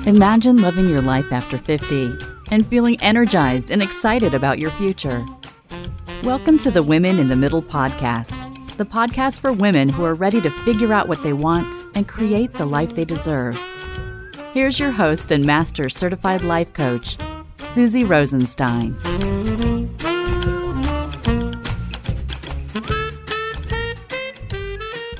Imagine living your life after 50 and feeling energized and excited about your future. Welcome to the Women in the Middle podcast, the podcast for women who are ready to figure out what they want and create the life they deserve. Here's your host and master certified life coach, Susie Rosenstein.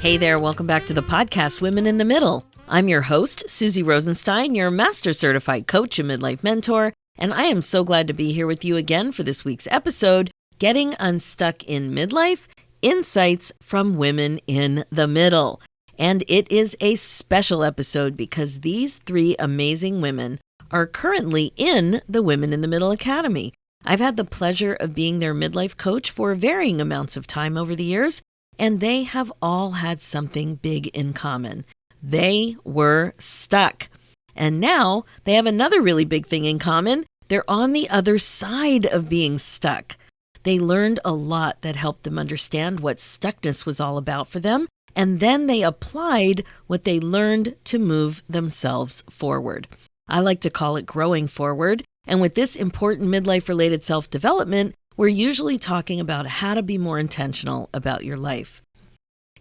Hey there, welcome back to the podcast, Women in the Middle. I'm your host, Susie Rosenstein, your master certified coach and midlife mentor, and I am so glad to be here with you again for this week's episode, Getting Unstuck in Midlife, Insights from Women in the Middle. And it is a special episode because these three amazing women are currently in the Women in the Middle Academy. I've had the pleasure of being their midlife coach for varying amounts of time over the years, and they have all had something big in common. They were stuck. And now they have another really big thing in common. They're on the other side of being stuck. They learned a lot that helped them understand what stuckness was all about for them, and then they applied what they learned to move themselves forward. I like to call it growing forward, and with this important midlife-related self-development, we're usually talking about how to be more intentional about your life.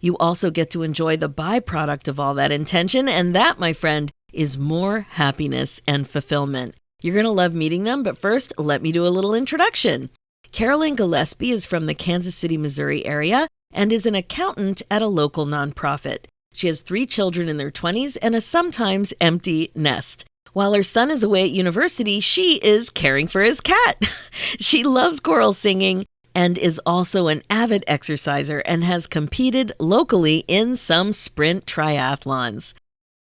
You also get to enjoy the byproduct of all that intention, and that, my friend, is more happiness and fulfillment. You're going to love meeting them, but first, let me do a little introduction. Carolyn Gillespie is from the Kansas City, Missouri area and is an accountant at a local nonprofit. She has 3 children in their 20s and a sometimes empty nest. While her son is away at university, she is caring for his cat. She loves choral singing and is also an avid exerciser and has competed locally in some sprint triathlons.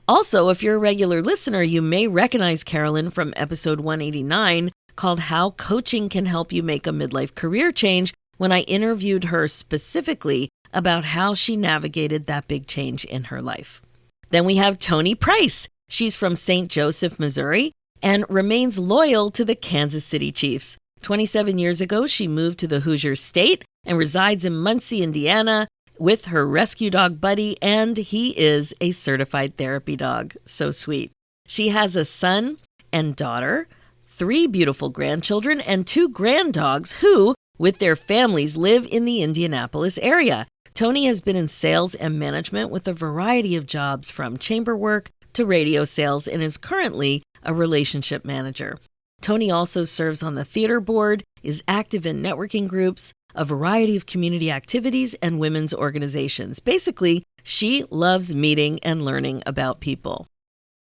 Also, if you're a regular listener, you may recognize Carolyn from episode 189 called How Coaching Can Help You Make a Midlife Career Change, when I interviewed her specifically about how she navigated that big change in her life. Then we have Toni Price. She's from St. Joseph, Missouri, and remains loyal to the Kansas City Chiefs. 27 years ago, she moved to the Hoosier State and resides in Muncie, Indiana, with her rescue dog, Buddy, and he is a certified therapy dog. So sweet. She has a son and daughter, 3 beautiful grandchildren, and 2 granddogs who, with their families, live in the Indianapolis area. Toni has been in sales and management with a variety of jobs from chamber work to radio sales and is currently a relationship manager. Toni also serves on the theater board, is active in networking groups, a variety of community activities, and women's organizations. Basically, she loves meeting and learning about people.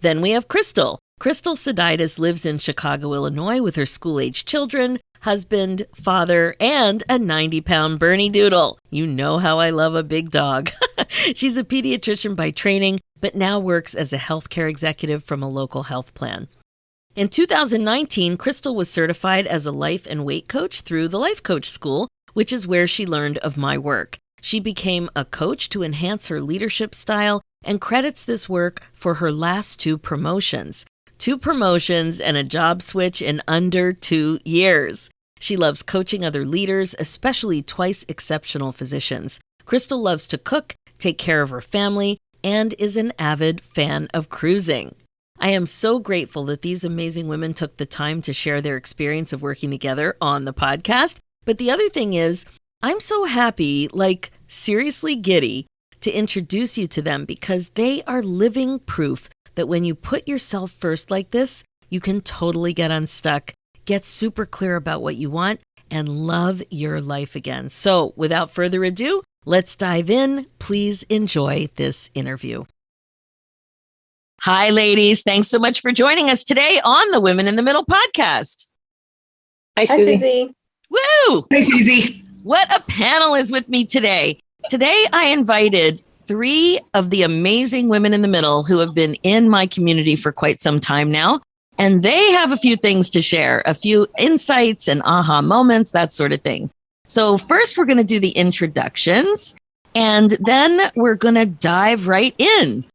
Then we have Crystal. Crystal Soditis lives in Chicago, Illinois with her school-age children, husband, father, and a 90-pound Bernie Doodle. You know how I love a big dog. She's a pediatrician by training, but now works as a healthcare executive from a local health plan. In 2019, Crystal was certified as a life and weight coach through the Life Coach School, which is where she learned of my work. She became a coach to enhance her leadership style and credits this work for her last 2 promotions. 2 promotions and a job switch in under 2 years. She loves coaching other leaders, especially twice exceptional physicians. Crystal loves to cook, take care of her family, and is an avid fan of cruising. I am so grateful that these amazing women took the time to share their experience of working together on the podcast. But the other thing is, I'm so happy, seriously giddy, to introduce you to them because they are living proof that when you put yourself first like this, you can totally get unstuck, get super clear about what you want, and love your life again. So without further ado, let's dive in. Please enjoy this interview. Hi, ladies. Thanks so much for joining us today on the Women in the Middle podcast. Hi, Susie. Woo! Hi, Susie. What a panel is with me today. Today, I invited 3 of the amazing women in the middle who have been in my community for quite some time now. And they have a few things to share, a few insights and aha moments, that sort of thing. So first, we're going to do the introductions, and then we're going to dive right in.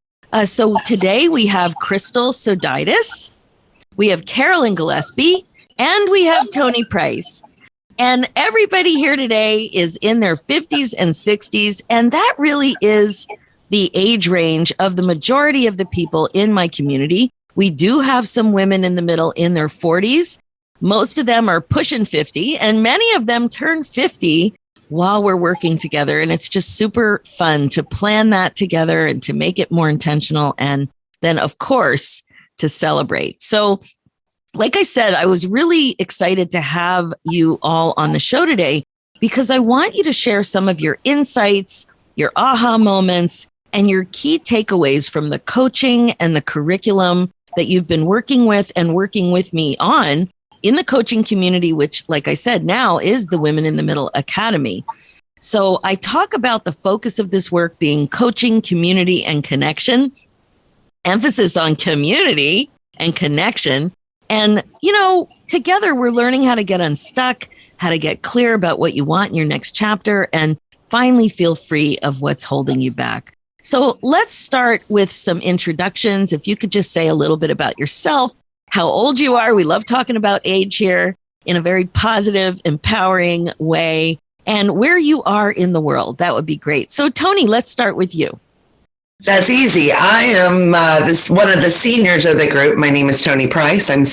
So today we have Crystal Soditis, we have Carolyn Gillespie, and we have Toni Price. And everybody here today is in their 50s and 60s, and that really is the age range of the majority of the people in my community. We do have some women in the middle in their 40s. Most of them are pushing 50, and many of them turn 50 while we're working together. And it's just super fun to plan that together and to make it more intentional. And then, of course, to celebrate. So, like I said, I was really excited to have you all on the show today because I want you to share some of your insights, your aha moments, and your key takeaways from the coaching and the curriculum that you've been working with and working with me on in the coaching community, which, like I said, now is the Women in the Middle Academy. So I talk about the focus of this work being coaching, community, and connection, emphasis on community and connection. And, together we're learning how to get unstuck, how to get clear about what you want in your next chapter, and finally feel free of what's holding you back. So let's start with some introductions. If you could just say a little bit about yourself, how old you are. We love talking about age here in a very positive, empowering way, and where you are in the world. That would be great. So Tony, let's start with you. That's easy. I am one of the seniors of the group. My name is Tony Price. I'm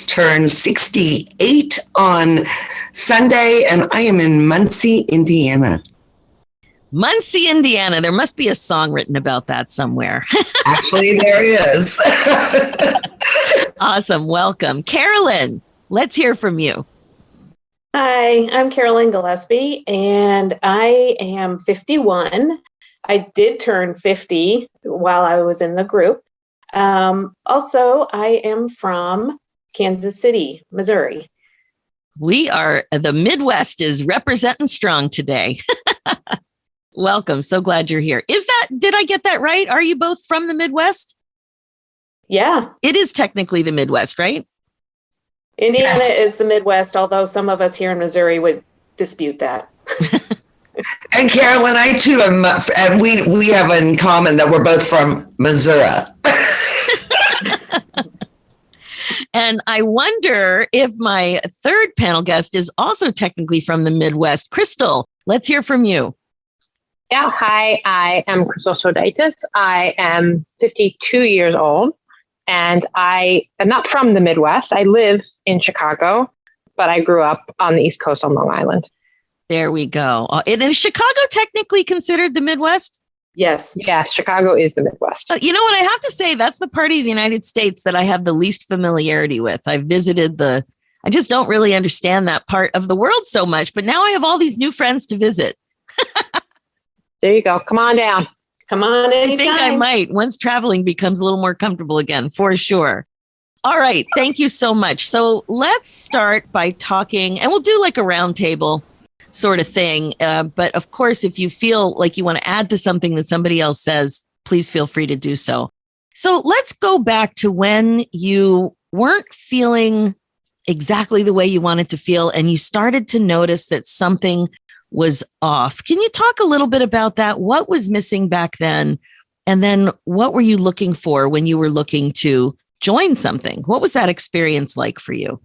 turned 68 on Sunday, and I am in Muncie, Indiana. Muncie, Indiana. There must be a song written about that somewhere. Actually, there is. Awesome. Welcome. Carolyn, let's hear from you. Hi, I'm Carolyn Gillespie, and I am 51. I did turn 50 while I was in the group. Also, I am from Kansas City, Missouri. The Midwest is representing strong today. Welcome. So glad you're here. Did I get that right? Are you both from the Midwest? Yeah. It is technically the Midwest, right? Indiana is the Midwest, although some of us here in Missouri would dispute that. And Carolyn, I too am, and we have in common that we're both from Missouri. And I wonder if my third panel guest is also technically from the Midwest. Crystal, let's hear from you. Yeah, hi, I am Crystal Sodaitis. I am 52 years old, and I am not from the Midwest. I live in Chicago, but I grew up on the East Coast on Long Island. There we go. And is Chicago technically considered the Midwest? Yes. Yes, Chicago is the Midwest. You know what? I have to say, that's the part of the United States that I have the least familiarity with. I've visited I just don't really understand that part of the world so much, but now I have all these new friends to visit. There you go. Come on down. Come on anytime. I think I might once traveling becomes a little more comfortable again, for sure. All right. Thank you so much. So let's start by talking, and we'll do like a round table sort of thing. But of course, if you feel like you want to add to something that somebody else says, please feel free to do so. So let's go back to when you weren't feeling exactly the way you wanted to feel, and you started to notice that something was off. Can you talk a little bit about that? What was missing back then? And then what were you looking for when you were looking to join something? What was that experience like for you?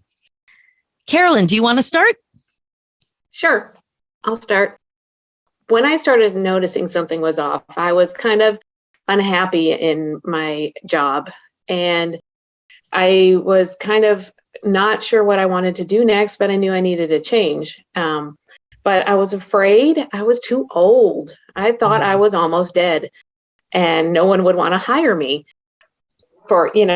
Carolyn, do you want to start? Sure, I'll start. When I started noticing something was off, I was kind of unhappy in my job, and I was kind of not sure what I wanted to do next, but I knew I needed a change. But I was afraid I was too old. I thought I was almost dead and no one would want to hire me and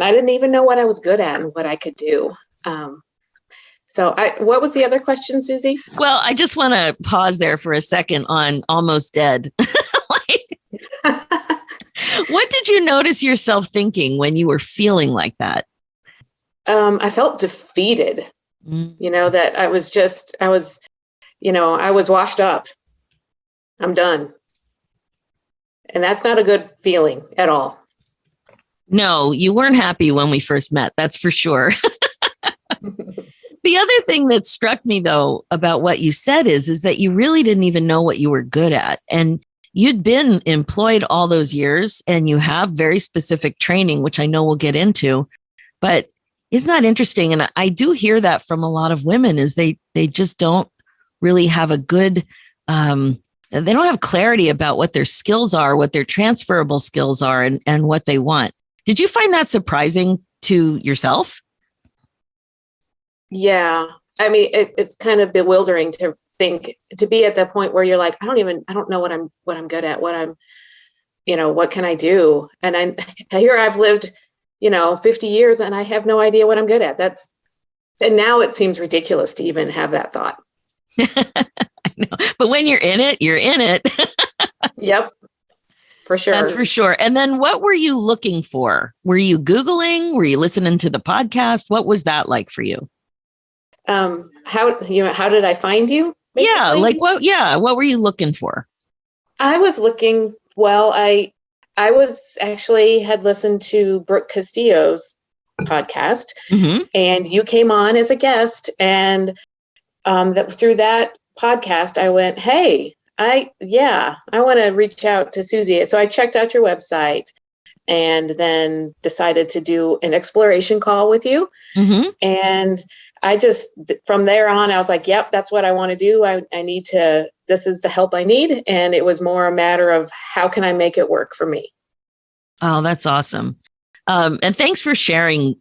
I didn't even know what I was good at and what I could do. What was the other question, Susie? Well, I just want to pause there for a second on almost dead. What did you notice yourself thinking when you were feeling like that? I felt defeated, that I was washed up. I'm done. And that's not a good feeling at all. No, you weren't happy when we first met. That's for sure. The other thing that struck me, though, about what you said is that you really didn't even know what you were good at. And you'd been employed all those years and you have very specific training, which I know we'll get into. But isn't that interesting? And I do hear that from a lot of women is they just don't really have a good, they they don't have clarity about what their skills are, what their transferable skills are, and what they want. Did you find that surprising to yourself? Yeah. I mean, it's kind of bewildering to be at the point where you're like, I don't know what I'm good at, what can I do? And here I've lived, 50 years and I have no idea what I'm good at. And now it seems ridiculous to even have that thought. I know. But when you're in it, you're in it. Yep. For sure. That's for sure. And then what were you looking for? Were you Googling? Were you listening to the podcast? What was that like for you? How did I find you? Basically? What were you looking for? I was looking, I was actually had listened to Brooke Castillo's podcast, and you came on as a guest, and through that podcast, I went, hey, I want to reach out to Susie. So I checked out your website and then decided to do an exploration call with you. And I just, from there on, I was like, yep, that's what I want to do. This is the help I need. And it was more a matter of how can I make it work for me? Oh, that's awesome. And thanks for sharing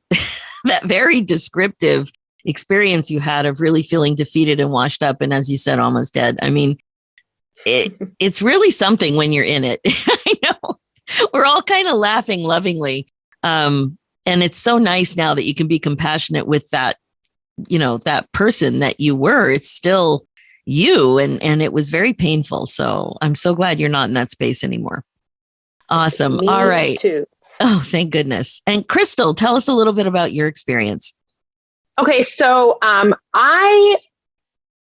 that very descriptive experience you had of really feeling defeated and washed up. And as you said, almost dead. I mean, it's really something when you're in it. I know we're all kind of laughing lovingly. And it's so nice now that you can be compassionate with that, that person that you were. It's still you. And it was very painful. So I'm so glad you're not in that space anymore. Awesome. Me all right. Too. Oh, thank goodness. And Crystal, tell us a little bit about your experience. Okay, so I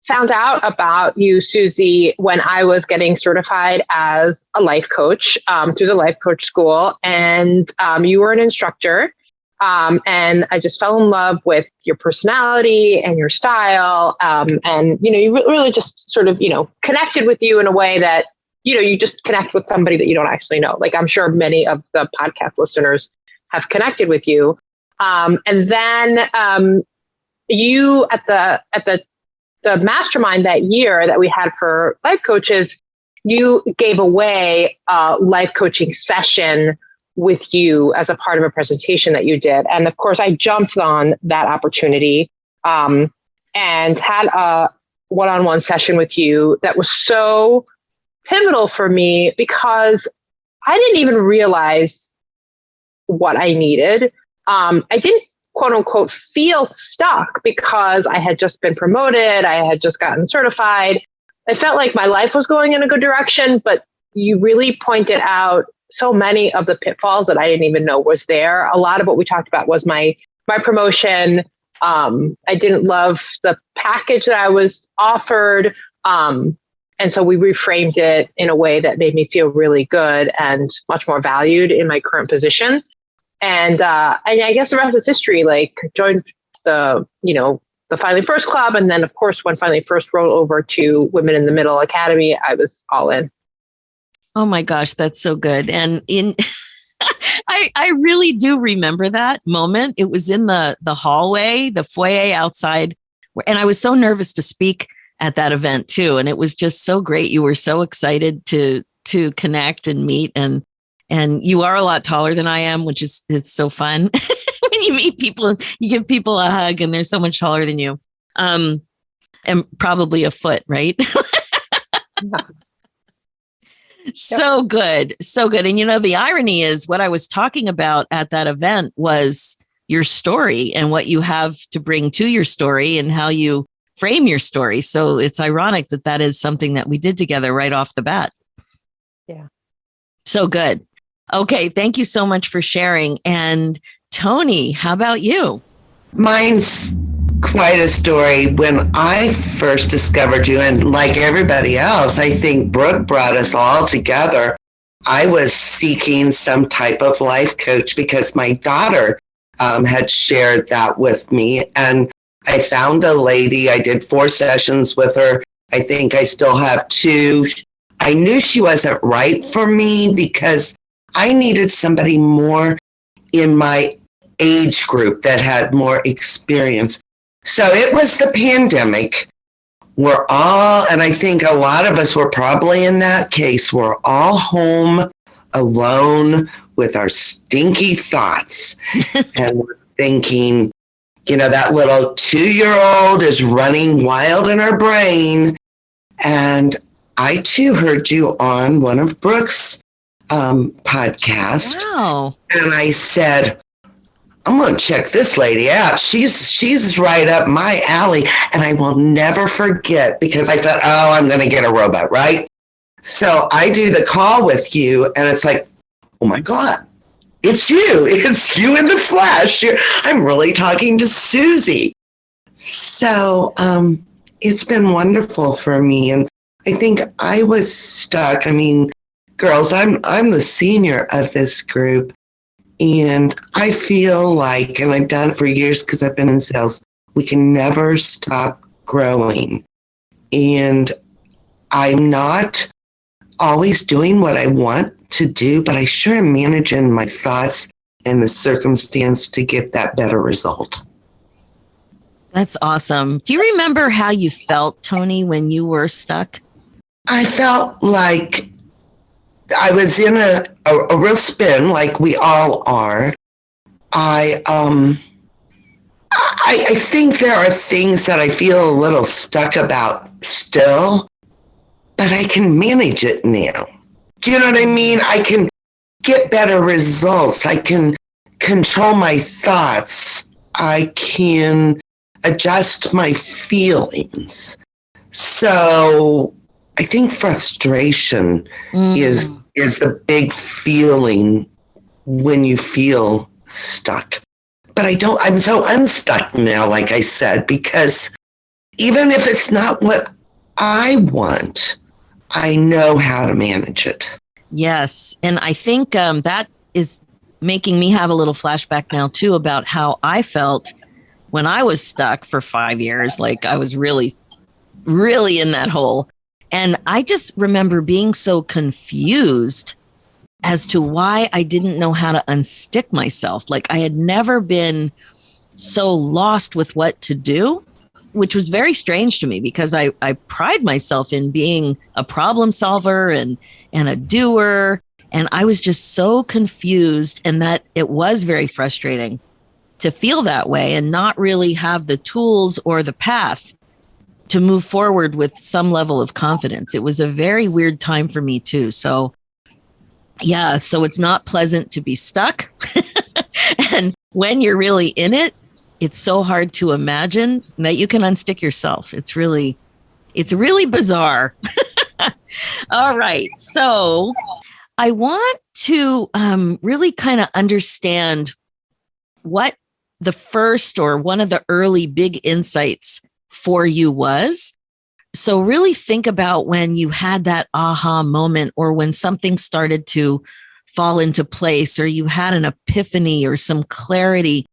found out about you, Susie, when I was getting certified as a life coach through the life coach school. And you were an instructor. And I just fell in love with your personality and your style. And, you really just sort of, connected with you in a way that, you just connect with somebody that you don't actually know. Like I'm sure many of the podcast listeners have connected with you. And then you at the mastermind that year that we had for life coaches, you gave away a life coaching session with you as a part of a presentation that you did. And of course, I jumped on that opportunity and had a one-on-one session with you that was so pivotal for me because I didn't even realize what I needed. I didn't quote unquote feel stuck because I had just been promoted. I had just gotten certified. I felt like my life was going in a good direction, but you really pointed out so many of the pitfalls that I didn't even know was there. A lot of what we talked about was my promotion. I didn't love the package that I was offered. And so we reframed it in a way that made me feel really good and much more valued in my current position. And I guess the rest is history. Like joined the Finally First Club. And then of course, when Finally First rolled over to Women in the Middle Academy, I was all in. Oh my gosh, that's so good. And I really do remember that moment. It was in the hallway, the foyer outside. And I was so nervous to speak at that event too. And it was just so great. You were so excited to connect and meet. And you are a lot taller than I am, which is, it's so fun. When you meet people, you give people a hug and they're so much taller than you. And probably a foot, right? So good. So good. And the irony is what I was talking about at that event was your story and what you have to bring to your story and how you frame your story. So it's ironic that is something that we did together right off the bat. Yeah. So good. Okay. Thank you so much for sharing. And Tony, how about you? Mine's quite a story. When I first discovered you, and like everybody else, I think Brooke brought us all together. I was seeking some type of life coach because my daughter had shared that with me. And I found a lady. I did 4 sessions with her. I think I still have 2. I knew she wasn't right for me because I needed somebody more in my age group that had more experience. So it was the pandemic. we're all, and I think a lot of us were probably in that case, we're all home alone with our stinky thoughts. And we're thinking, that little 2-year-old is running wild in our brain. And I too heard you on one of Brooke's podcasts. Wow. And I said, I'm going to check this lady out. She's right up my alley. And I will never forget, because I thought, I'm going to get a robot, right? So I do the call with you, and it's like, oh my God, it's you. It's you in the flesh. I'm really talking to Susie. So it's been wonderful for me. And I think I was stuck. I mean, girls, I'm the senior of this group. And I feel like, and I've done it for years because I've been in sales, we can never stop growing. And I'm not always doing what I want to do, but I sure am managing my thoughts and the circumstance to get that better result. That's awesome. Do you remember how you felt, Tony, when you were stuck? I felt like I was in a real spin, like we all are. I think there are things that I feel a little stuck about still, but I can manage it now. Do you know what I mean? I can get better results. I can control my thoughts. I can adjust my feelings. So I think frustration is the big feeling when you feel stuck. But I'm so unstuck now, like I said, because even if it's not what I want, I know how to manage it. Yes. And I think that is making me have a little flashback now, too, about how I felt when I was stuck for 5 years. Like I was really, really in that hole. And I just remember being so confused as to why I didn't know how to unstick myself. Like I had never been so lost with what to do, which was very strange to me because I pride myself in being a problem solver and a doer. And I was just so confused, and that it was very frustrating to feel that way and not really have the tools or the path to move forward with some level of confidence. It was a very weird time for me too. So yeah, so it's not pleasant to be stuck. And when you're really in it, it's so hard to imagine that you can unstick yourself. It's really bizarre. All right. So I want to really kind of understand what the first or one of the early big insights for you was. So really think about when you had that aha moment, or when something started to fall into place, or you had an epiphany or some clarity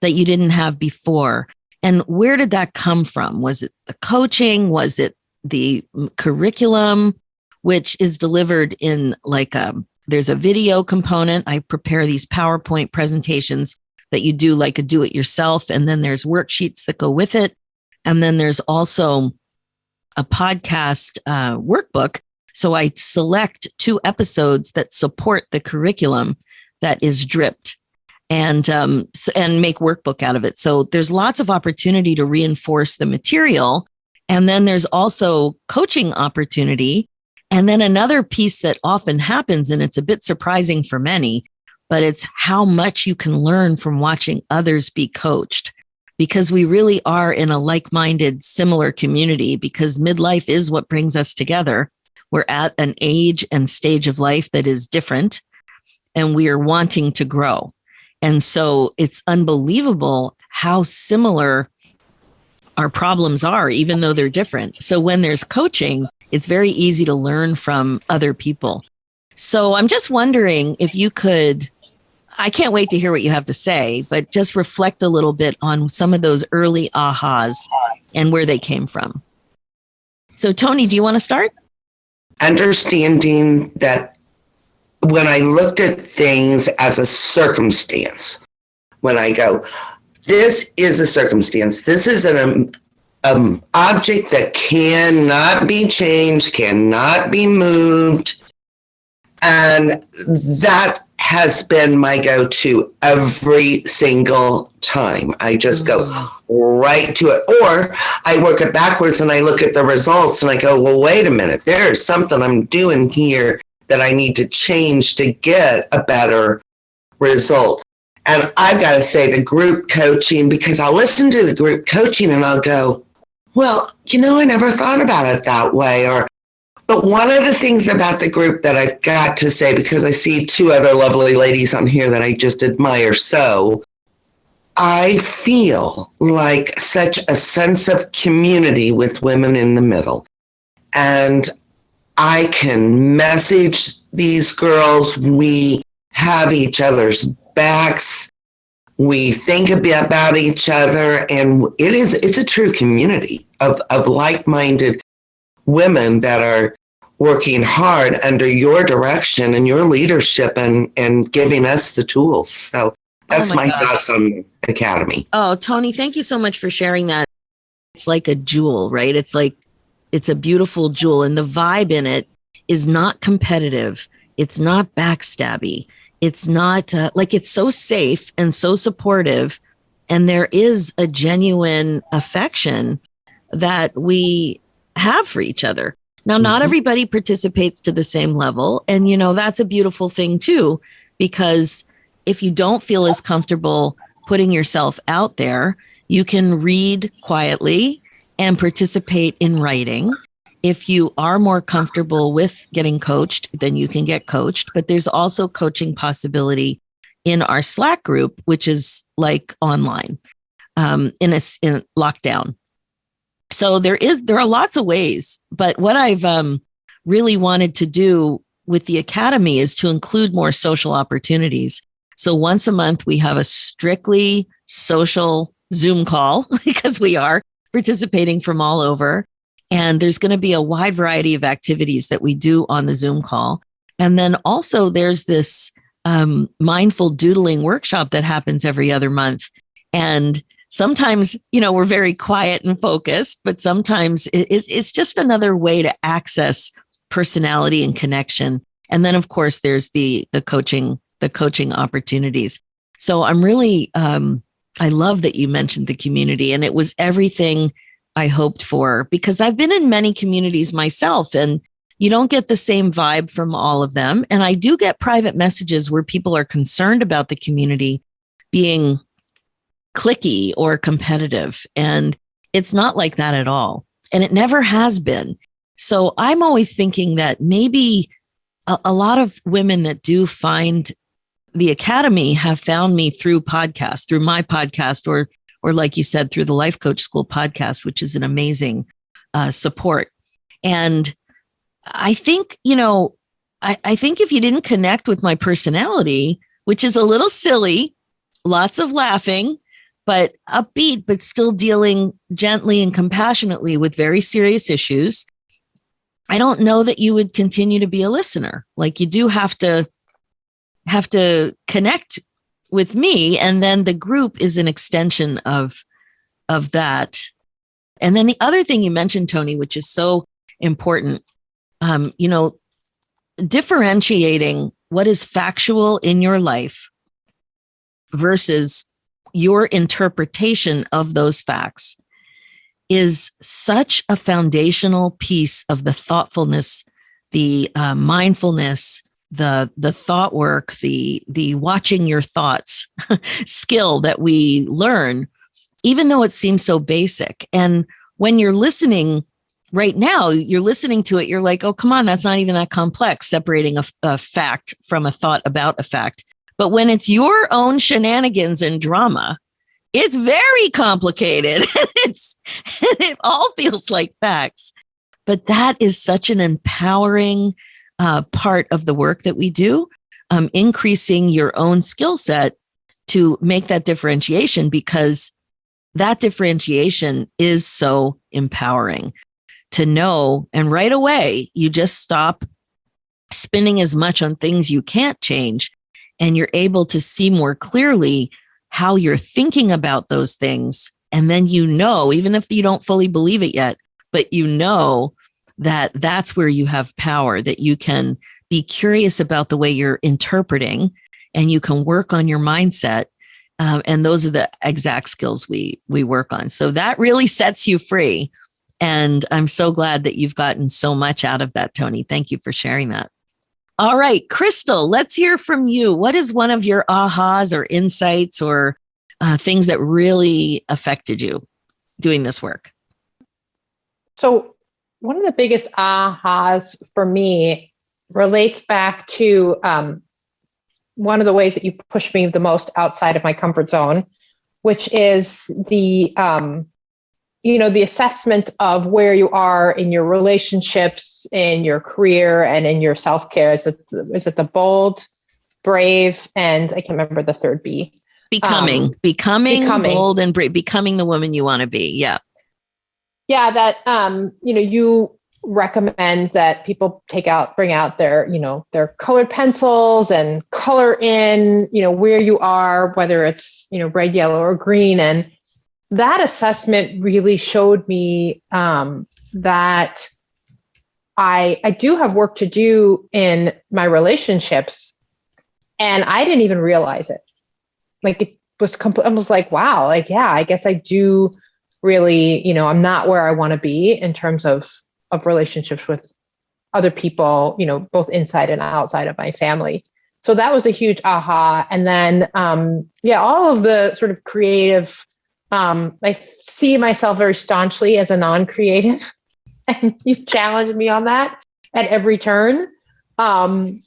that you didn't have before. And where did that come from? Was it the coaching? Was it the curriculum, which is delivered in there's a video component. I prepare these PowerPoint presentations that you do like a do it yourself. And then there's worksheets that go with it. And then there's also a podcast workbook. So I select 2 episodes that support the curriculum that is dripped, and make workbook out of it. So there's lots of opportunity to reinforce the material. And then there's also coaching opportunity. And then another piece that often happens, and it's a bit surprising for many, but it's how much you can learn from watching others be coached. Because we really are in a like-minded, similar community, because midlife is what brings us together. We're at an age and stage of life that is different, and we are wanting to grow. And so it's unbelievable how similar our problems are, even though they're different. So when there's coaching, it's very easy to learn from other people. So I'm just wondering if you could, I can't wait to hear what you have to say, but just reflect a little bit on some of those early ahas and where they came from. So Tony, do you want to start? Understanding that when I looked at things as a circumstance, when I go, this is a circumstance, this is object that cannot be changed, cannot be moved. And that has been my go-to every single time. I just go right to it. Or I work it backwards and I look at the results and I go, well, wait a minute, there's something I'm doing here that I need to change to get a better result. And I've got to say the group coaching, because I'll listen to the group coaching and I'll go, well, I never thought about it that way. But one of the things about the group that I've got to say, because I see two other lovely ladies on here that I just admire so, I feel like such a sense of community with women in the middle. And I can message these girls. We have each other's backs. We think about each other. And it's a true community of like-minded women that are working hard under your direction and your leadership and giving us the tools. So that's my thoughts on the Academy. Oh, Tony, thank you so much for sharing that. It's like a jewel, right? It's a beautiful jewel, and the vibe in it is not competitive. It's not backstabby. It's not it's so safe and so supportive. And there is a genuine affection that we have for each other. Now, not everybody participates to the same level. And, that's a beautiful thing, too, because if you don't feel as comfortable putting yourself out there, you can read quietly and participate in writing. If you are more comfortable with getting coached, then you can get coached. But there's also coaching possibility in our Slack group, which is like online in lockdown. So there are lots of ways, but what I've really wanted to do with the Academy is to include more social opportunities. So once a month, we have a strictly social Zoom call because we are participating from all over. And there's going to be a wide variety of activities that we do on the Zoom call. And then also there's this mindful doodling workshop that happens every other month. And sometimes, we're very quiet and focused, but sometimes it's just another way to access personality and connection. And then, of course, there's the coaching opportunities. So I'm really, I love that you mentioned the community, and it was everything I hoped for, because I've been in many communities myself, and you don't get the same vibe from all of them. And I do get private messages where people are concerned about the community being cliquey or competitive. And it's not like that at all. And it never has been. So I'm always thinking that maybe a lot of women that do find the Academy have found me through podcasts, through my podcast, or like you said, through the Life Coach School podcast, which is an amazing support. And I think, I think if you didn't connect with my personality, which is a little silly, lots of laughing, but upbeat, but still dealing gently and compassionately with very serious issues, I don't know that you would continue to be a listener. Like, you do have to connect with me. And then the group is an extension of that. And then the other thing you mentioned, Tony, which is so important, differentiating what is factual in your life versus your interpretation of those facts is such a foundational piece of the thoughtfulness, the mindfulness, the thought work, the watching your thoughts skill that we learn, even though it seems so basic. And when you're listening right now, you're listening to it, you're like, oh, come on, that's not even that complex, separating a fact from a thought about a fact. But when it's your own shenanigans and drama, it's very complicated. It all feels like facts. But that is such an empowering part of the work that we do, increasing your own skill set to make that differentiation, because that differentiation is so empowering to know. And right away, you just stop spinning as much on things you can't change. And you're able to see more clearly how you're thinking about those things And then you know, even if you don't fully believe it yet, but you know that that's where you have power, that you can be curious about the way you're interpreting and you can work on your mindset. And those are the exact skills we work on. So that really sets you free. And I'm so glad that you've gotten so much out of that, Tony. Thank you for sharing that. All right, Crystal, let's hear from you. What is one of your ahas or insights or things that really affected you doing this work? So one of the biggest ahas for me relates back to one of the ways that you push me the most outside of my comfort zone, which is the assessment of where you are in your relationships, in your career, and in your self-care. Is it the bold, brave, and I can't remember the third B? Becoming bold and brave, becoming the woman you want to be. Yeah. Yeah. That, you recommend that people bring out their colored pencils and color in, where you are, whether it's, red, yellow, or green. And that assessment really showed me that I do have work to do in my relationships, and I didn't even realize it. Like it was I was like, wow, like, yeah, I guess I do really, I'm not where I want to be in terms of relationships with other people, both inside and outside of my family. So that was a huge aha. And then, all of the sort of creative, I see myself very staunchly as a non-creative, and you challenged me on that at every turn. And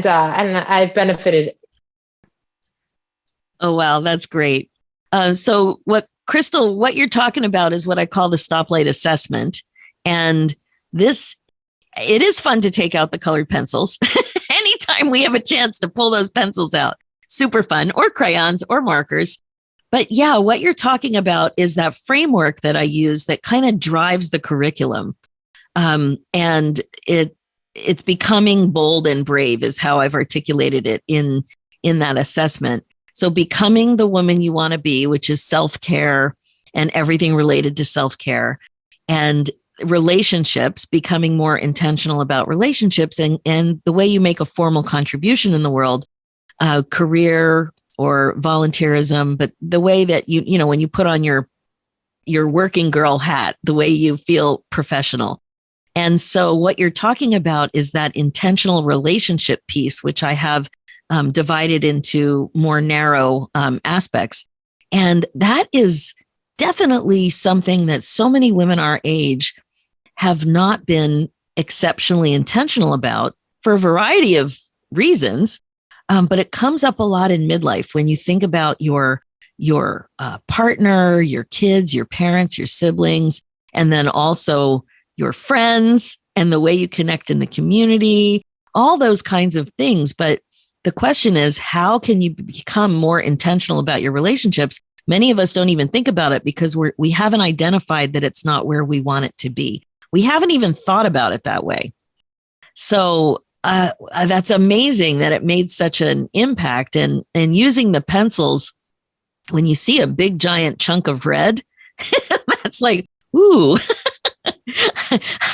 I've benefited. Oh, wow. That's great. So Crystal, what you're talking about is what I call the Stoplight Assessment. And it is fun to take out the colored pencils. Anytime we have a chance to pull those pencils out, super fun, or crayons or markers. But yeah, what you're talking about is that framework that I use that kind of drives the curriculum. And it's becoming bold and brave is how I've articulated it in that assessment. So becoming the woman you want to be, which is self-care and everything related to self-care, and relationships, becoming more intentional about relationships and the way you make a formal contribution in the world, career or volunteerism, but the way that when you put on your working girl hat, the way you feel professional. And so what you're talking about is that intentional relationship piece, which I have divided into more narrow aspects. And that is definitely something that so many women our age have not been exceptionally intentional about for a variety of reasons. But it comes up a lot in midlife when you think about your partner, your kids, your parents, your siblings, and then also your friends and the way you connect in the community, all those kinds of things. But the question is, how can you become more intentional about your relationships? Many of us don't even think about it because we haven't identified that it's not where we want it to be. We haven't even thought about it that way. So that's amazing that it made such an impact. And using the pencils, when you see a big giant chunk of red, that's like, ooh,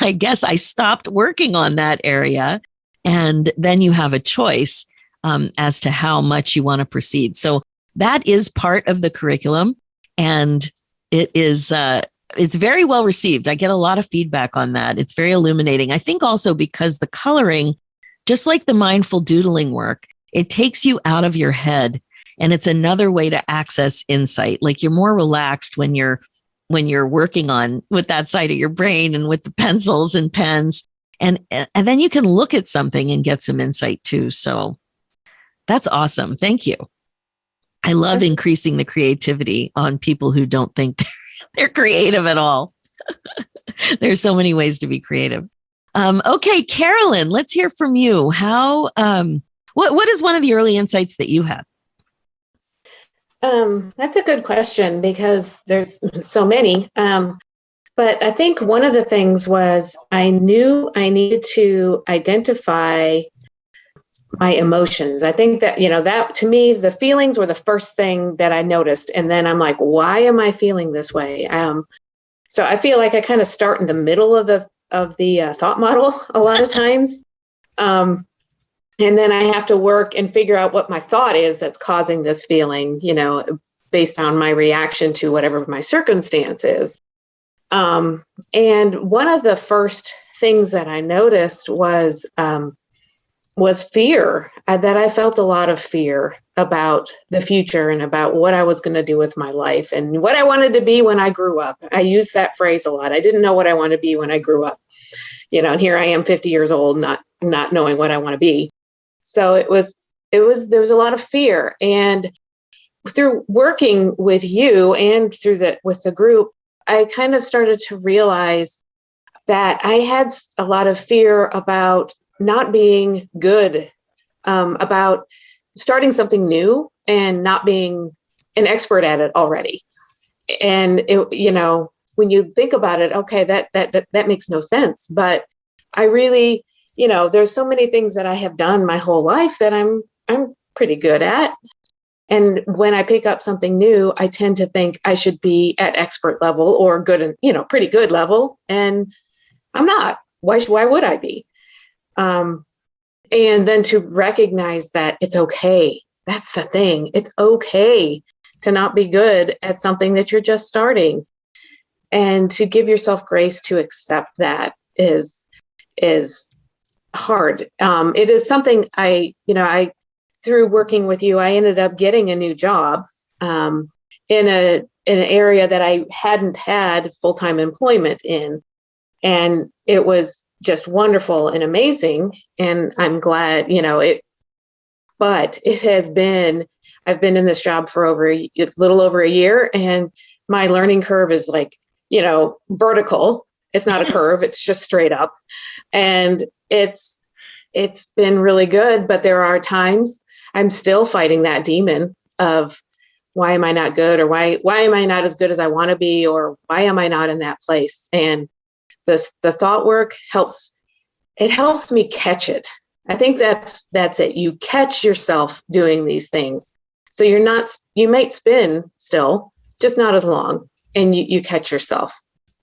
I guess I stopped working on that area. And then you have a choice as to how much you want to proceed. So that is part of the curriculum, and it's very well received. I get a lot of feedback on that. It's very illuminating. I think also because the coloring, just like the mindful doodling work, it takes you out of your head, and it's another way to access insight. Like you're more relaxed when you're working on with that side of your brain and with the pencils and pens, and then you can look at something and get some insight too. So that's awesome. Thank you. I love increasing the creativity on people who don't think they're creative at all. There's so many ways to be creative. Okay, Carolyn, let's hear from you. How? What is one of the early insights that you had? That's a good question because there's so many. But I think one of the things was I knew I needed to identify my emotions. I think that, that to me, the feelings were the first thing that I noticed. And then I'm like, why am I feeling this way? So I feel like I kind of start in the middle of the thought model a lot of times. And then I have to work and figure out what my thought is that's causing this feeling, based on my reaction to whatever my circumstance is. And one of the first things that I noticed was fear, that I felt a lot of fear about the future and about what I was going to do with my life and what I wanted to be when I grew up. I use that phrase a lot. I didn't know what I wanted to be when I grew up, and here I am 50 years old, not knowing what I want to be. So there was a lot of fear. And through working with you and with the group, I kind of started to realize that I had a lot of fear about not being good, about starting something new and not being an expert at it already. And when you think about it, okay, that makes no sense. But I really, there's so many things that I have done my whole life that I'm pretty good at. And when I pick up something new, I tend to think I should be at expert level or good and, pretty good level. And I'm not. Why would I be? And then to recognize that it's okay. That's the thing. It's okay to not be good at something that you're just starting. And to give yourself grace to accept that is hard. It is something through working with you, I ended up getting a new job in an area that I hadn't had full-time employment in. And it was just wonderful and amazing. And I'm glad, but I've been in this job for a little over a year, and my learning curve is like, vertical. It's not a curve, it's just straight up. And it's been really good, but there are times I'm still fighting that demon of why am I not good, or why am I not as good as I want to be, or why am I not in that place? And the thought work helps me catch it. I think that's it. You catch yourself doing these things. So you might spin still, just not as long, and you catch yourself.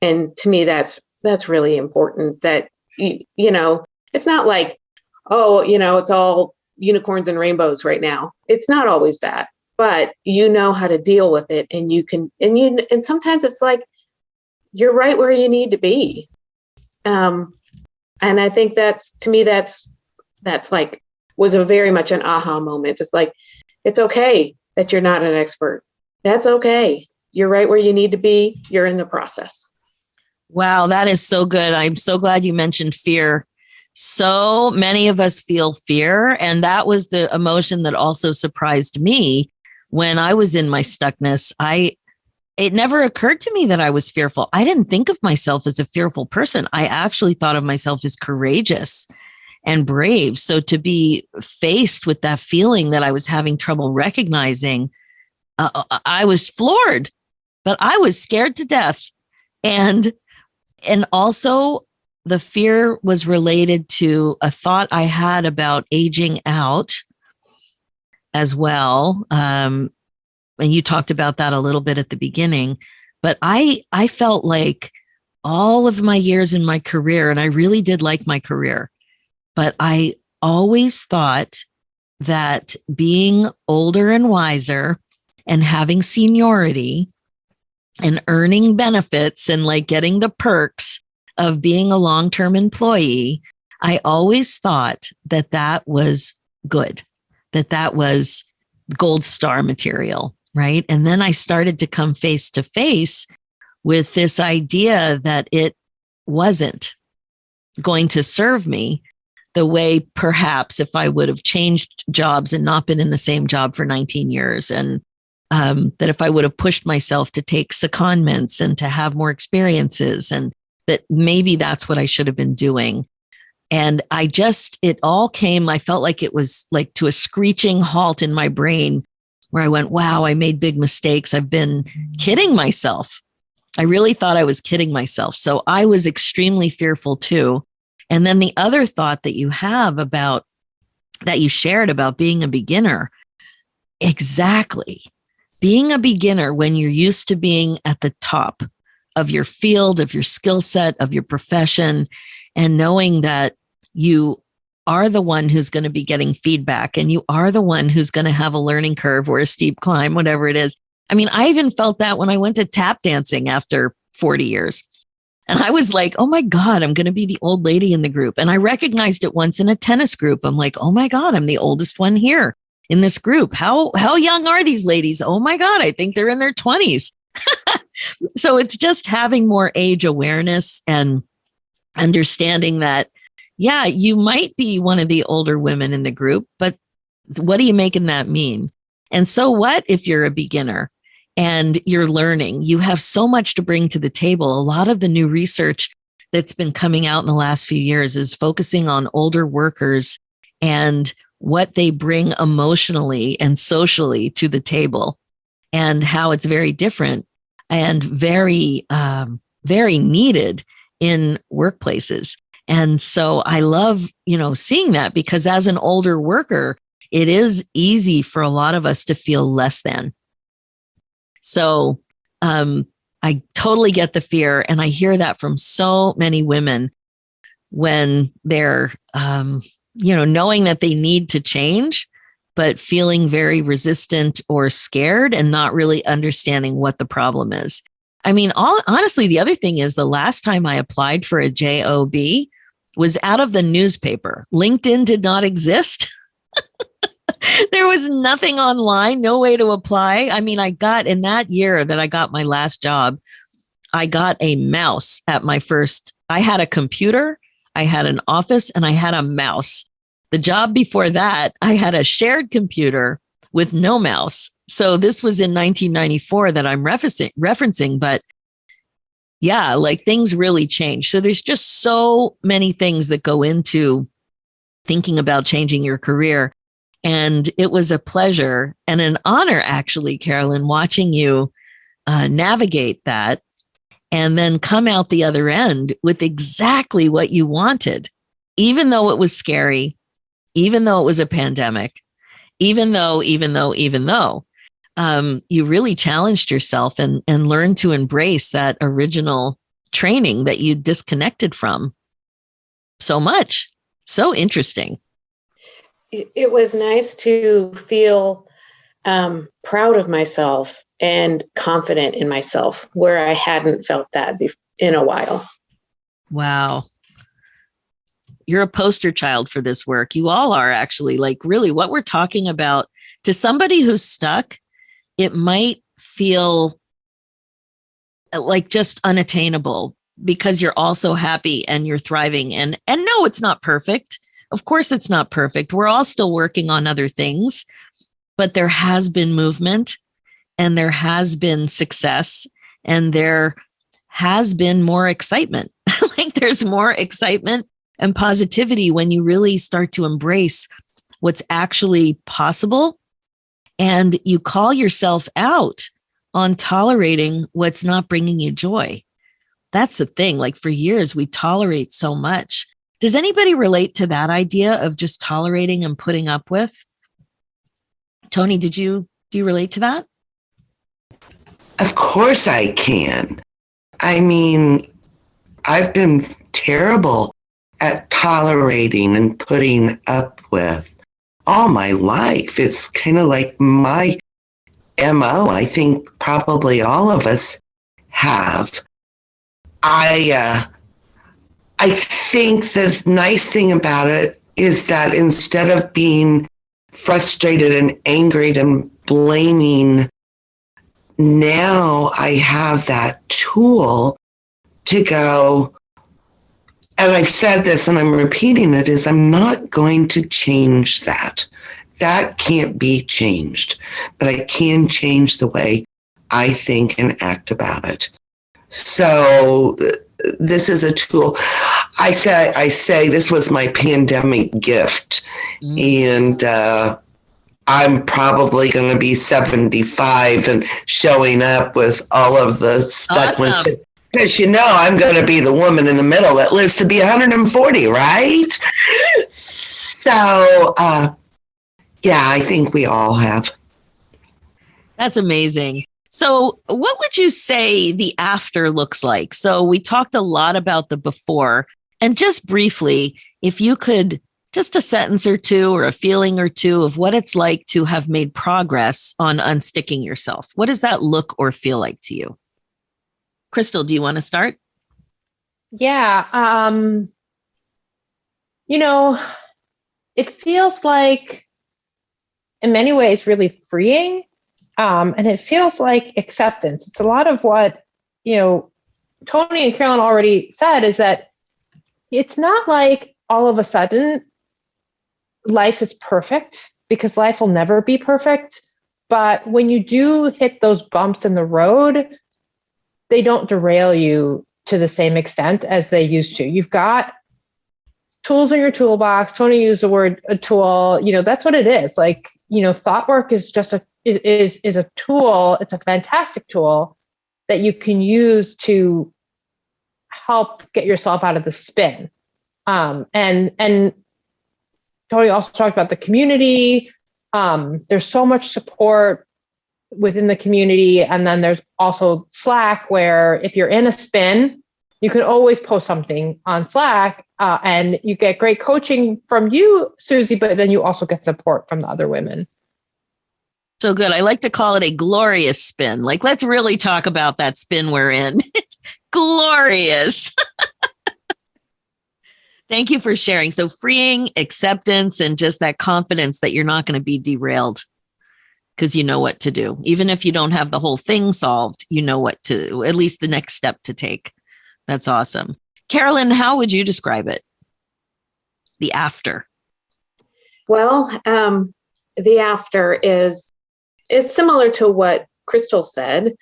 And to me, that's really important, that, it's not like, it's all unicorns and rainbows right now. It's not always that, but you know how to deal with it. And and sometimes it's like, you're right where you need to be. And I think that's like, was a very much an aha moment. It's like, it's okay that you're not an expert. That's okay. You're right where you need to be. You're in the process. Wow, that is so good. I'm so glad you mentioned fear. So many of us feel fear. And that was the emotion that also surprised me when I was in my stuckness. It never occurred to me that I was fearful. I didn't think of myself as a fearful person. I actually thought of myself as courageous and brave. So to be faced with that feeling that I was having trouble recognizing, I was floored, but I was scared to death. And also the fear was related to a thought I had about aging out as well. And you talked about that a little bit at the beginning, but I felt like all of my years in my career, and I really did like my career, but I always thought that being older and wiser and having seniority and earning benefits and like getting the perks of being a long-term employee, I always thought that was good, that was gold star material, right? And then I started to come face to face with this idea that it wasn't going to serve me the way perhaps if I would have changed jobs and not been in the same job for 19 years. And that if I would have pushed myself to take secondments and to have more experiences, and that maybe that's what I should have been doing. And it all came, I felt like it was like to a screeching halt in my brain where I went, wow, I made big mistakes. I've been kidding myself. I really thought I was kidding myself. So I was extremely fearful too. And then the other thought that you have about that you shared about being a beginner. Exactly. Being a beginner when you're used to being at the top of your field, of your skill set, of your profession, and knowing that you are the one who's going to be getting feedback and you are the one who's going to have a learning curve or a steep climb, whatever it is. I mean, I even felt that when I went to tap dancing after 40 years. And I was like, oh my God, I'm going to be the old lady in the group. And I recognized it once in a tennis group. I'm like, oh my God, I'm the oldest one here in this group. How young are these ladies? Oh my God, I think they're in their 20s. So it's just having more age awareness and understanding that, yeah, you might be one of the older women in the group, but what are you making that mean? And so what if you're a beginner and you're learning? You have so much to bring to the table. A lot of the new research that's been coming out in the last few years is focusing on older workers and what they bring emotionally and socially to the table, and how it's very different and very, very needed in workplaces. And so I love, seeing that, because as an older worker, it is easy for a lot of us to feel less than. So I totally get the fear. And I hear that from so many women when they're, knowing that they need to change, but feeling very resistant or scared and not really understanding what the problem is. I mean, honestly, the other thing is the last time I applied for a job was out of the newspaper. LinkedIn did not exist. There was nothing online, no way to apply. I mean, in that year that I got my last job, I got a mouse at my first. I had a computer, I had an office, and I had a mouse. The job before that, I had a shared computer with no mouse. So this was in 1994 that I'm referencing, but yeah, like things really changed. So there's just so many things that go into thinking about changing your career. And it was a pleasure and an honor, actually, Carolyn, watching you navigate that and then come out the other end with exactly what you wanted, even though it was scary, even though it was a pandemic, even though you really challenged yourself and learned to embrace that original training that you disconnected from so much. So interesting. It was nice to feel proud of myself and confident in myself, where I hadn't felt that in a while. Wow. You're a poster child for this work. You all are, actually. Like, really, what we're talking about, to somebody who's stuck, it might feel like just unattainable because you're also happy and you're thriving. And no, it's not perfect. Of course, it's not perfect. We're all still working on other things, but there has been movement and there has been success and there has been more excitement. Like, there's more excitement and positivity when you really start to embrace what's actually possible. And you call yourself out on tolerating what's not bringing you joy. That's the thing. Like, for years, we tolerate so much. Does anybody relate to that idea of just tolerating and putting up with? Tony, do you relate to that? Of course I can. I mean, I've been terrible at tolerating and putting up with all my life. It's kind of like my MO. I think probably all of us have. I think the nice thing about it is that instead of being frustrated and angry and blaming, now I have that tool to go, and I've said this and I'm repeating it, is I'm not going to change that. That can't be changed, but I can change the way I think and act about it. So this is a tool. I say this was my pandemic gift, and I'm probably going to be 75 and showing up with all of the stuck Awesome. Because I'm going to be the woman in the middle that lives to be 140, right? So, yeah, I think we all have. That's amazing. So what would you say the after looks like? So we talked a lot about the before, and just briefly, if you could, just a sentence or two or a feeling or two of what it's like to have made progress on unsticking yourself. What does that look or feel like to you? Crystal, do you want to start? Yeah. It feels like in many ways really freeing. And it feels like acceptance. It's a lot of what, Tony and Carolyn already said, is that it's not like all of a sudden life is perfect, because life will never be perfect. But when you do hit those bumps in the road, they don't derail you to the same extent as they used to. You've got tools in your toolbox. Tony used the word a tool. That's what it is. Like, thought work is just a tool. It's a fantastic tool that you can use to help get yourself out of the spin. And Tony also talked about the community. There's so much support within the community. And then there's also Slack, where if you're in a spin, you can always post something on Slack, and you get great coaching from you, Susie, but then you also get support from the other women. So good. I like to call it a glorious spin. Like, let's really talk about that spin we're in. It's glorious. Thank you for sharing. So freeing, acceptance, and just that confidence that you're not going to be derailed because you know what to do. Even if you don't have the whole thing solved, you know what to, at least the next step to take. That's awesome. Carolyn, how would you describe it? The after. Well, the after is similar to what Crystal said,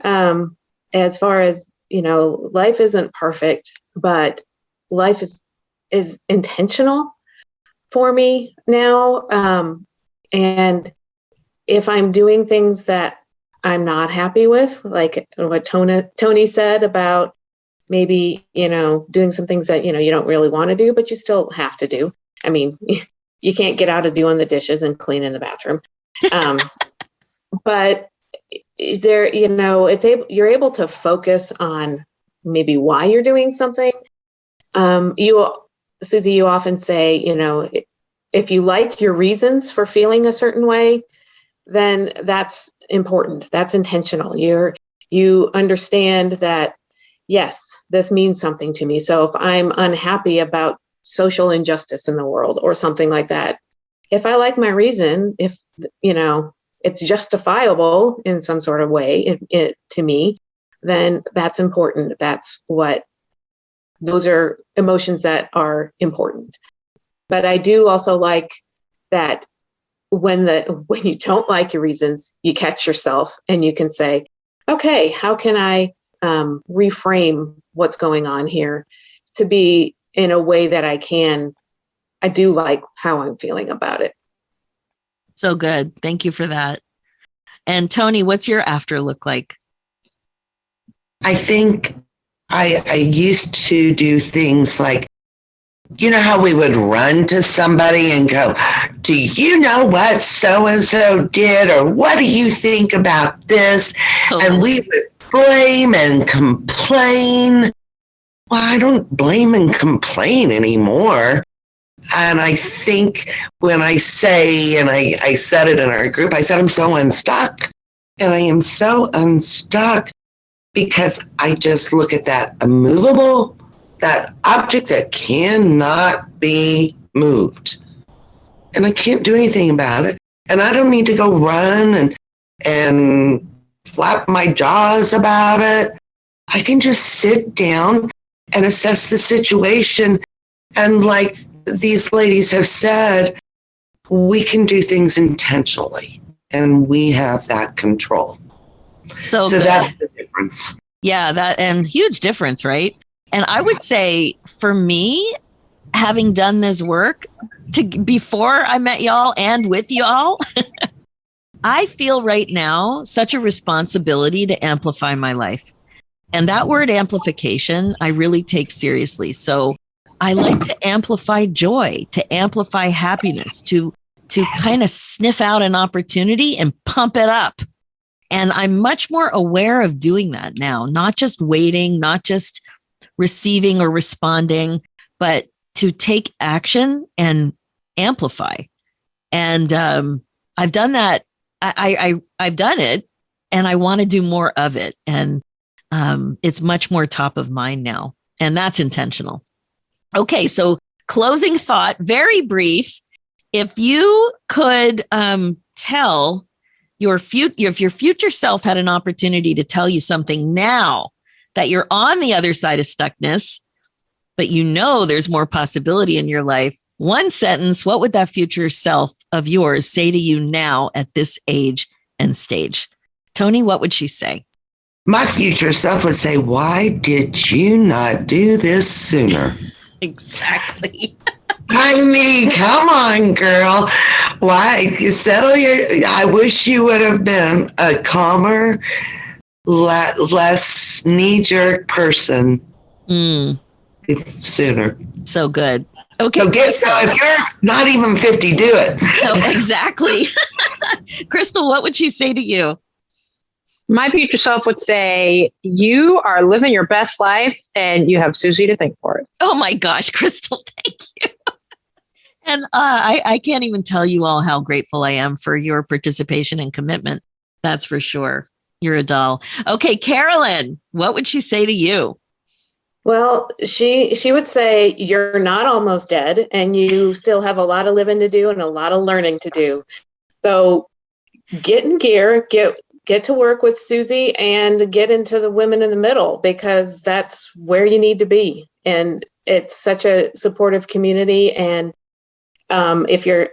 as far as, life isn't perfect, but life is intentional for me now. And if I'm doing things that I'm not happy with, like what Tony said about maybe, doing some things that, you don't really want to do, but you still have to do. I mean, you can't get out of doing the dishes and cleaning the bathroom. But there, you're able to focus on maybe why you're doing something. Susie, you often say, if you like your reasons for feeling a certain way, then that's important. That's intentional. You understand that, yes, this means something to me. So if I'm unhappy about social injustice in the world or something like that, if I like my reason, if, it's justifiable in some sort of way to me, then that's important. Those are emotions that are important. But I do also like that when you don't like your reasons, you catch yourself and you can say, okay, how can I reframe what's going on here to be in a way that I do like how I'm feeling about it. So good. Thank you for that. And Tony, what's your after look like? I think I used to do things like, how we would run to somebody and go, do you know what so-and-so did? Or what do you think about this? Totally. And we would blame and complain. Well, I don't blame and complain anymore. And I think when I say, and I said it in our group, I said, I'm so unstuck. And I am so unstuck because I just look at that immovable, that object that cannot be moved. And I can't do anything about it. And I don't need to go run and flap my jaws about it. I can just sit down and assess the situation. And like these ladies have said, we can do things intentionally and we have that control. So that's the difference. Yeah, that and huge difference, right? And I would say for me, having done this work before I met y'all and with y'all, I feel right now such a responsibility to amplify my life. And that word amplification, I really take seriously. So I like to amplify joy, to amplify happiness, to kind of sniff out an opportunity and pump it up. And I'm much more aware of doing that now, not just waiting, not just receiving or responding, but to take action and amplify. And I've done that. I've done it, and I want to do more of it. And it's much more top of mind now. And that's intentional. Okay, so closing thought, very brief. If you could tell if your future self had an opportunity to tell you something now that you're on the other side of stuckness, but you know there's more possibility in your life, one sentence, what would that future self of yours say to you now at this age and stage? Tony, what would she say? My future self would say, why did you not do this sooner? Exactly. I mean, come on, girl. Why? You settle I wish you would have been a calmer, less knee-jerk person sooner. So good. Okay. So if you're not even 50, do it. No, exactly. Crystal, what would she say to you? My future self would say, you are living your best life and you have Susie to thank for it. Oh my gosh, Crystal, thank you. And I can't even tell you all how grateful I am for your participation and commitment. That's for sure. You're a doll. Okay, Carolyn, what would she say to you? Well, she would say, you're not almost dead and you still have a lot of living to do and a lot of learning to do. So get in gear, get to work with Susie and get into the women in the middle, because that's where you need to be. And it's such a supportive community. And if you're,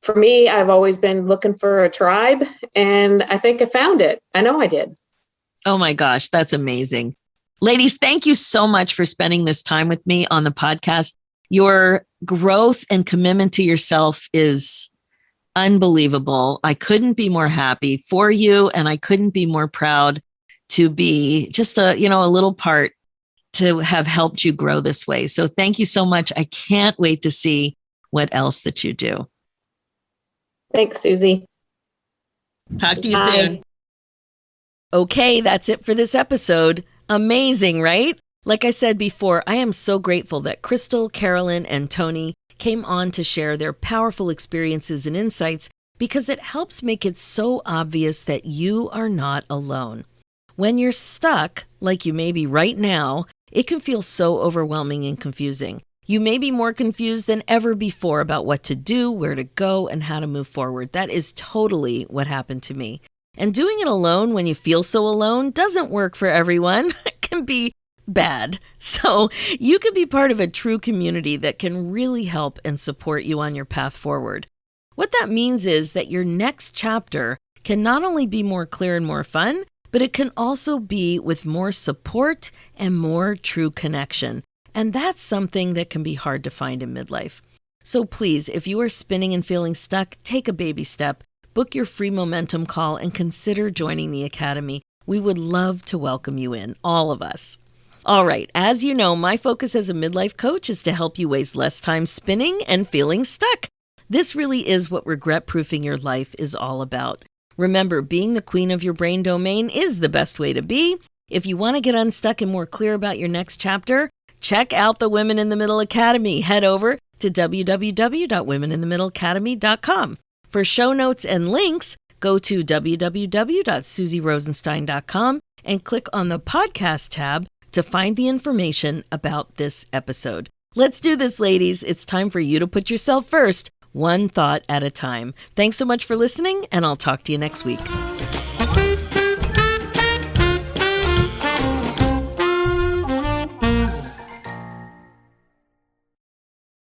for me, I've always been looking for a tribe, and I think I found it. I know I did. Oh my gosh, that's amazing. Ladies, thank you so much for spending this time with me on the podcast. Your growth and commitment to yourself is unbelievable. I couldn't be more happy for you, and I couldn't be more proud to be just a little part to have helped you grow this way. So thank you so much. I can't wait to see what else that you do. Thanks, Susie. Talk to you soon. Okay, that's it for this episode. Amazing, right? Like I said before, I am so grateful that Crystal, Carolyn, and Tony came on to share their powerful experiences and insights, because it helps make it so obvious that you are not alone. When you're stuck, like you may be right now, it can feel so overwhelming and confusing. You may be more confused than ever before about what to do, where to go, and how to move forward. That is totally what happened to me. And doing it alone when you feel so alone doesn't work for everyone. It can be bad. So you can be part of a true community that can really help and support you on your path forward. What that means is that your next chapter can not only be more clear and more fun, but it can also be with more support and more true connection. And that's something that can be hard to find in midlife. So please, if you are spinning and feeling stuck, take a baby step, book your free momentum call, and consider joining the Academy. We would love to welcome you in, all of us. All right, as you know, my focus as a midlife coach is to help you waste less time spinning and feeling stuck. This really is what regret-proofing your life is all about. Remember, being the queen of your brain domain is the best way to be. If you want to get unstuck and more clear about your next chapter, check out the Women in the Middle Academy. Head over to www.womeninthemiddleacademy.com. For show notes and links, go to www.susierosenstein.com and click on the podcast tab to find the information about this episode. Let's do this, ladies. It's time for you to put yourself first, one thought at a time. Thanks so much for listening, and I'll talk to you next week.